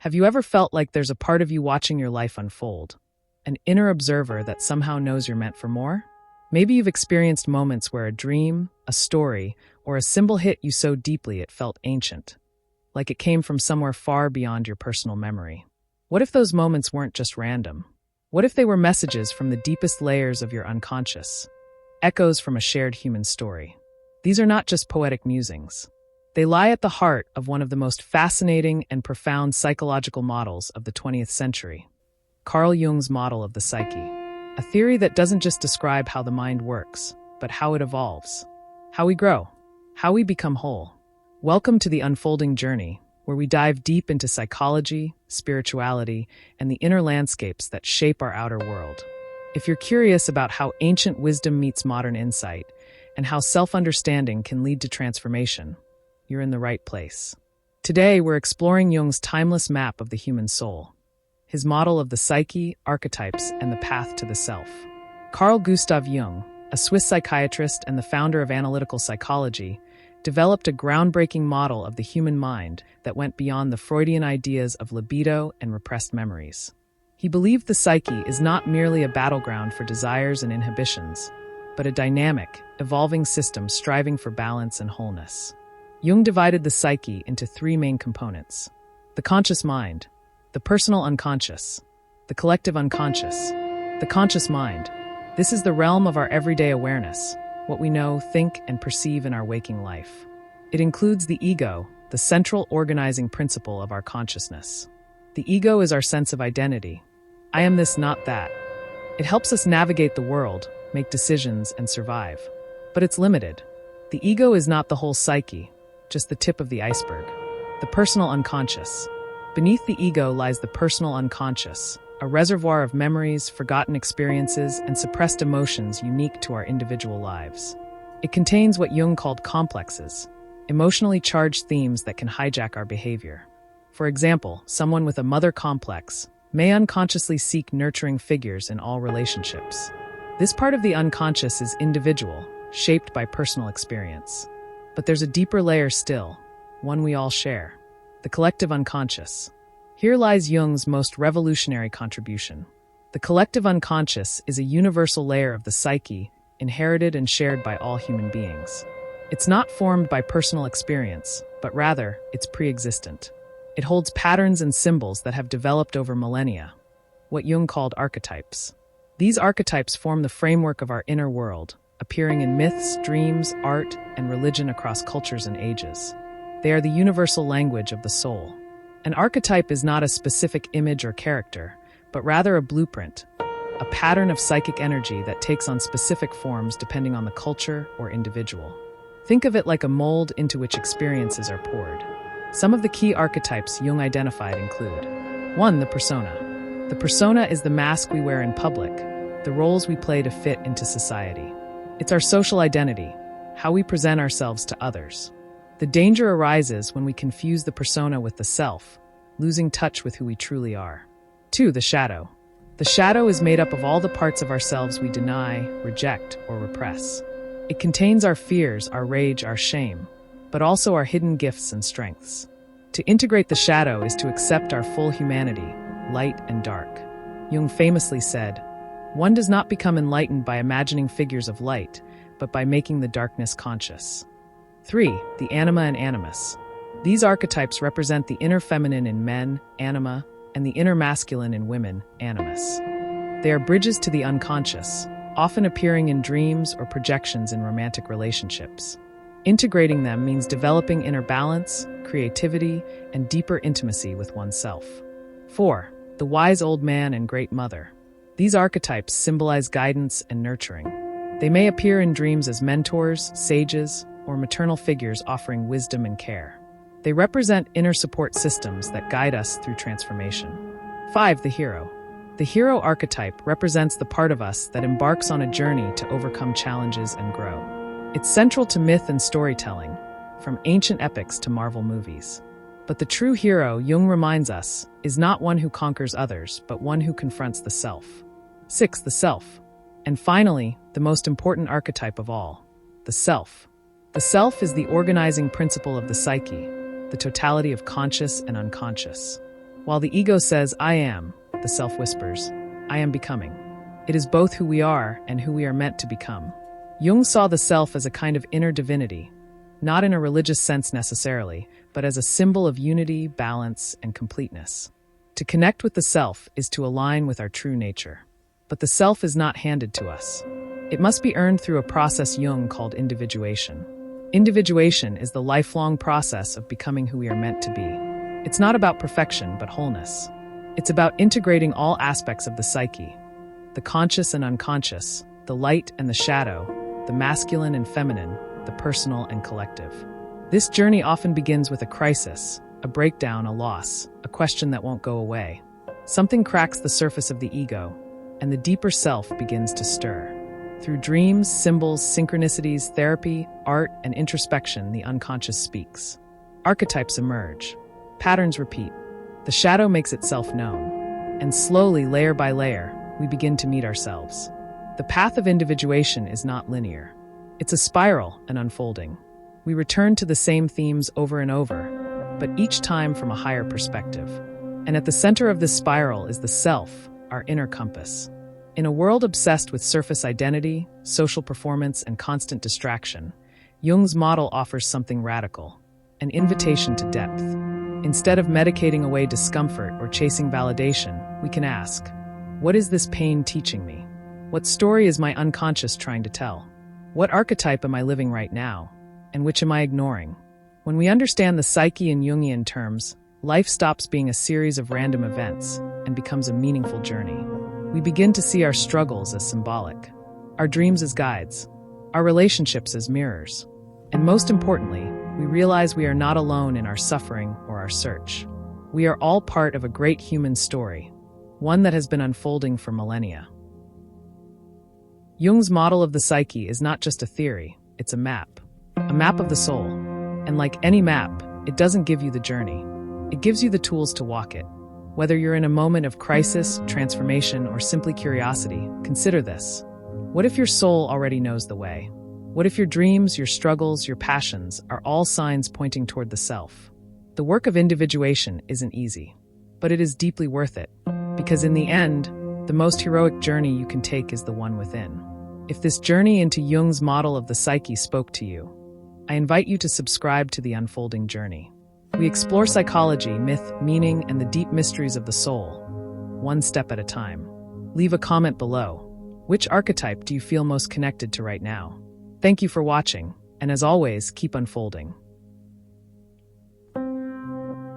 Have you ever felt like there's a part of you watching your life unfold? An inner observer that somehow knows you're meant for more? Maybe you've experienced moments where a dream, a story, or a symbol hit you so deeply it felt ancient, like it came from somewhere far beyond your personal memory. What if those moments weren't just random? What if they were messages from the deepest layers of your unconscious? Echoes from a shared human story. These are not just poetic musings. They lie at the heart of one of the most fascinating and profound psychological models of the 20th century, Carl Jung's model of the psyche, a theory that doesn't just describe how the mind works, but how it evolves, how we grow, how we become whole. Welcome to the unfolding journey, where we dive deep into psychology, spirituality, and the inner landscapes that shape our outer world. If you're curious about how ancient wisdom meets modern insight, and how self-understanding can lead to transformation, you're in the right place. Today, we're exploring Jung's timeless map of the human soul, his model of the psyche, archetypes, and the path to the self. Carl Gustav Jung, a Swiss psychiatrist and the founder of analytical psychology, developed a groundbreaking model of the human mind that went beyond the Freudian ideas of libido and repressed memories. He believed the psyche is not merely a battleground for desires and inhibitions, but a dynamic, evolving system striving for balance and wholeness. Jung divided the psyche into three main components: the conscious mind, the personal unconscious, the collective unconscious. The conscious mind. This is the realm of our everyday awareness, what we know, think, and perceive in our waking life. It includes the ego, the central organizing principle of our consciousness. The ego is our sense of identity. I am this, not that. It helps us navigate the world, make decisions, and survive. But it's limited. The ego is not the whole psyche, just the tip of the iceberg. The personal unconscious. Beneath the ego lies the personal unconscious, a reservoir of memories, forgotten experiences, and suppressed emotions unique to our individual lives. It contains what Jung called complexes, emotionally charged themes that can hijack our behavior. For example, someone with a mother complex may unconsciously seek nurturing figures in all relationships. This part of the unconscious is individual, shaped by personal experience. But there's a deeper layer still, one we all share: the collective unconscious. Here lies Jung's most revolutionary contribution. The collective unconscious is a universal layer of the psyche, inherited and shared by all human beings. It's not formed by personal experience, but rather, it's pre-existent. It holds patterns and symbols that have developed over millennia, what Jung called archetypes. These archetypes form the framework of our inner world, appearing in myths, dreams, art, and religion across cultures and ages. They are the universal language of the soul. An archetype is not a specific image or character, but rather a blueprint, a pattern of psychic energy that takes on specific forms depending on the culture or individual. Think of it like a mold into which experiences are poured. Some of the key archetypes Jung identified include: 1. The persona. The persona is the mask we wear in public, the roles we play to fit into society. It's our social identity, how we present ourselves to others. The danger arises when we confuse the persona with the self, losing touch with who we truly are. 2. The shadow. The shadow is made up of all the parts of ourselves we deny, reject, or repress. It contains our fears, our rage, our shame, but also our hidden gifts and strengths. To integrate the shadow is to accept our full humanity, light and dark. Jung famously said, "One does not become enlightened by imagining figures of light, but by making the darkness conscious." 3. The anima and animus. These archetypes represent the inner feminine in men, anima, and the inner masculine in women, animus. They are bridges to the unconscious, often appearing in dreams or projections in romantic relationships. Integrating them means developing inner balance, creativity, and deeper intimacy with oneself. 4. The wise old man and great mother. These archetypes symbolize guidance and nurturing. They may appear in dreams as mentors, sages, or maternal figures offering wisdom and care. They represent inner support systems that guide us through transformation. 5. The hero. The hero archetype represents the part of us that embarks on a journey to overcome challenges and grow. It's central to myth and storytelling, from ancient epics to Marvel movies. But the true hero, Jung reminds us, is not one who conquers others, but one who confronts the self. 6. The self. And finally, the most important archetype of all, the self. The self is the organizing principle of the psyche, the totality of conscious and unconscious. While the ego says, I am, the self whispers, I am becoming. It is both who we are and who we are meant to become. Jung saw the self as a kind of inner divinity, not in a religious sense necessarily, but as a symbol of unity, balance, and completeness. To connect with the self is to align with our true nature. But the self is not handed to us. It must be earned through a process Jung called individuation. Individuation is the lifelong process of becoming who we are meant to be. It's not about perfection, but wholeness. It's about integrating all aspects of the psyche, the conscious and unconscious, the light and the shadow, the masculine and feminine, the personal and collective. This journey often begins with a crisis, a breakdown, a loss, a question that won't go away. Something cracks the surface of the ego, and the deeper self begins to stir. Through dreams, symbols, synchronicities, therapy, art, and introspection, the unconscious speaks. Archetypes emerge. Patterns repeat. The shadow makes itself known. And slowly, layer by layer, we begin to meet ourselves. The path of individuation is not linear. It's a spiral and unfolding. We return to the same themes over and over, but each time from a higher perspective. And at the center of this spiral is the self, our inner compass. In a world obsessed with surface identity, social performance, and constant distraction, Jung's model offers something radical, an invitation to depth. Instead of medicating away discomfort or chasing validation, we can ask, what is this pain teaching me? What story is my unconscious trying to tell? What archetype am I living right now, and which am I ignoring? When we understand the psyche in Jungian terms, life stops being a series of random events and becomes a meaningful journey. We begin to see our struggles as symbolic, our dreams as guides, our relationships as mirrors. And most importantly, we realize we are not alone in our suffering or our search. We are all part of a great human story, one that has been unfolding for millennia. Jung's model of the psyche is not just a theory, it's a map of the soul. And like any map, it doesn't give you the journey. It gives you the tools to walk it. Whether you're in a moment of crisis, transformation, or simply curiosity, consider this. What if your soul already knows the way? What if your dreams, your struggles, your passions are all signs pointing toward the self? The work of individuation isn't easy, but it is deeply worth it, because in the end, the most heroic journey you can take is the one within. If this journey into Jung's model of the psyche spoke to you, I invite you to subscribe to The Unfolding Journey. We explore psychology, myth, meaning, and the deep mysteries of the soul, one step at a time. Leave a comment below. Which archetype do you feel most connected to right now? Thank you for watching, and as always, keep unfolding.